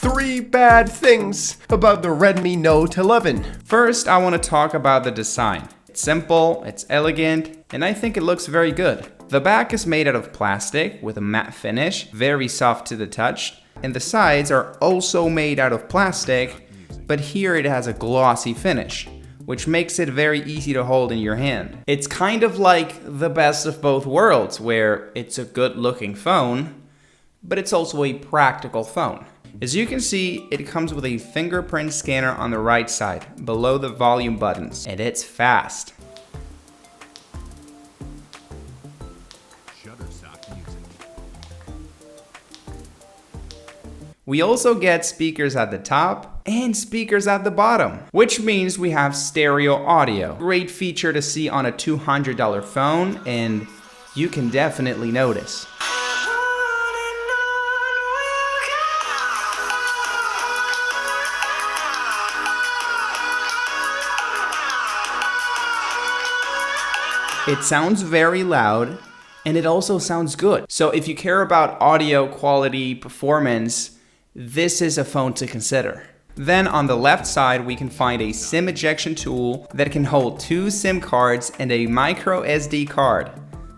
3 bad things about the Redmi Note 11. First, I want to talk about the design. It's simple, it's elegant, and I think it looks very good. The back is made out of plastic with a matte finish, very soft to the touch, and the sides are also made out of plastic, but here it has a glossy finish, which makes it very easy to hold in your hand. It's kind of like the best of both worlds, where it's a good-looking phone, but it's also a practical phone. As you can see, it comes with a fingerprint scanner on the right side, below the volume buttons, and it's fast. We also get speakers at the top and speakers at the bottom, which means we have stereo audio. Great feature to see on a $200 phone, and you can definitely notice. It sounds very loud, and it also sounds good. So if you care about audio quality, performance, this is a phone to consider. Then on the left side, we can find a SIM ejection tool that can hold 2 SIM cards and a micro SD card.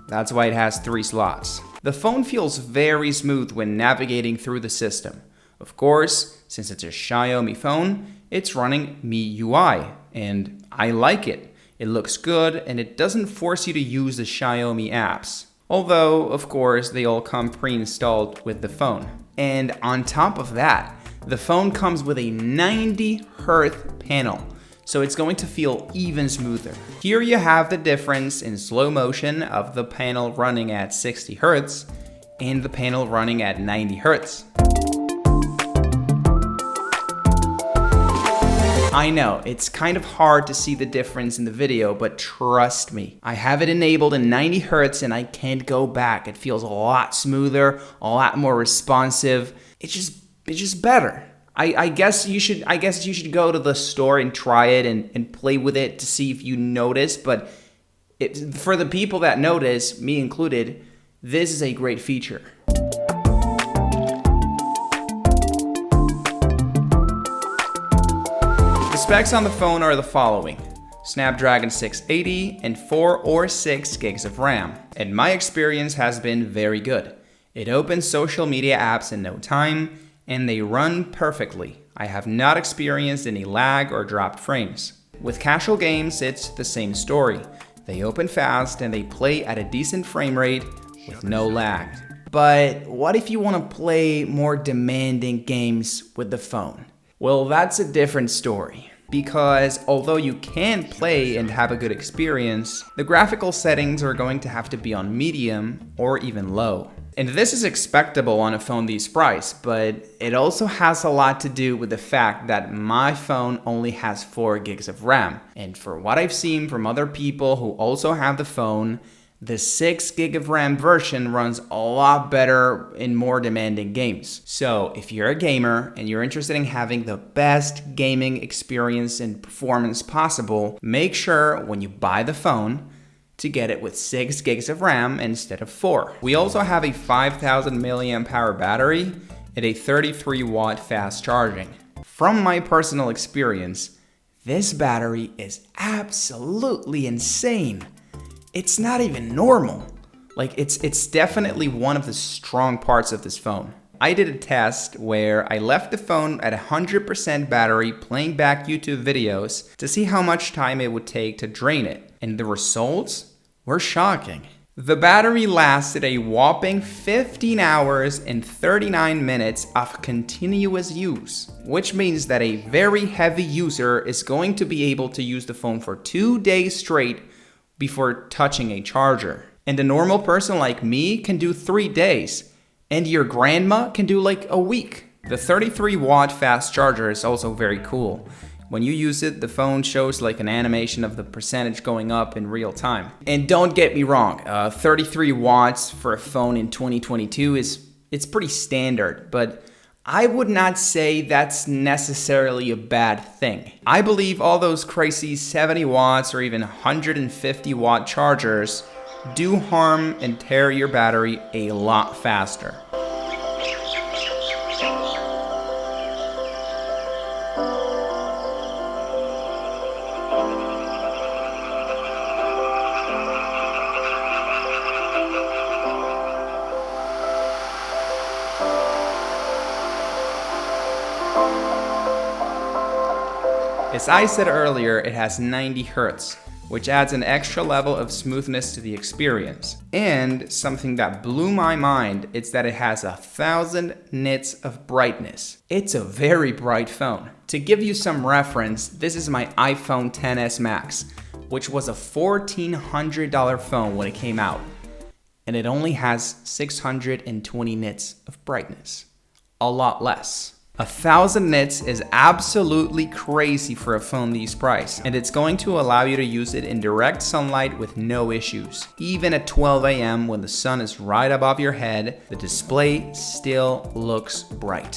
That's why it has 3 slots. The phone feels very smooth when navigating through the system. Of course, since it's a Xiaomi phone, it's running MIUI, and I like it. It looks good, and it doesn't force you to use the Xiaomi apps. Although, of course, they all come pre-installed with the phone. And on top of that, the phone comes with a 90 Hz panel, so it's going to feel even smoother. Here you have the difference in slow motion of the panel running at 60 Hz and the panel running at 90 Hz. I know, it's kind of hard to see the difference in the video, but trust me, I have it enabled in 90 Hz and I can't go back. It feels a lot smoother, a lot more responsive. It's just better. I guess you should go to the store and try it and play with it to see if you notice, but for the people that notice, me included, this is a great feature. Specs on the phone are the following: Snapdragon 680 and 4 or 6 gigs of RAM. And my experience has been very good. It opens social media apps in no time, and they run perfectly. I have not experienced any lag or dropped frames. With casual games, it's the same story. They open fast and they play at a decent frame rate with no lag. But what if you want to play more demanding games with the phone? Well, that's a different story. Because although you can play and have a good experience, the graphical settings are going to have to be on medium or even low. And this is expectable on a phone this price, but it also has a lot to do with the fact that my phone only has 4 gigs of RAM. And for what I've seen from other people who also have the phone, the 6 gig of RAM version runs a lot better in more demanding games. So if you're a gamer and you're interested in having the best gaming experience and performance possible, make sure when you buy the phone to get it with 6 gigs of RAM instead of 4. We also have a 5000 milliamp hour battery and a 33 watt fast charging. From my personal experience, this battery is absolutely insane. It's not even normal. Like, it's definitely one of the strong parts of this phone. I did a test where I left the phone at 100% battery playing back YouTube videos to see how much time it would take to drain it. And the results were shocking. The battery lasted a whopping 15 hours and 39 minutes of continuous use, which means that a very heavy user is going to be able to use the phone for 2 days straight before touching a charger. And a normal person like me can do 3 days, and your grandma can do like a week. The 33 watt fast charger is also very cool. When you use it, the phone shows like an animation of the percentage going up in real time. And don't get me wrong, 33 watts for a phone in 2022 it's pretty standard, but I would not say that's necessarily a bad thing. I believe all those crazy 70 watts or even 150 watt chargers do harm and tear your battery a lot faster. As I said earlier, it has 90 Hz, which adds an extra level of smoothness to the experience. And something that blew my mind is that it has 1000 nits of brightness. It's a very bright phone. To give you some reference, this is my iPhone XS Max, which was a $1,400 phone when it came out. And it only has 620 nits of brightness. A lot less. 1000 nits is absolutely crazy for a phone this price, and it's going to allow you to use it in direct sunlight with no issues. Even at 12 a.m. when the sun is right above your head, the display still looks bright.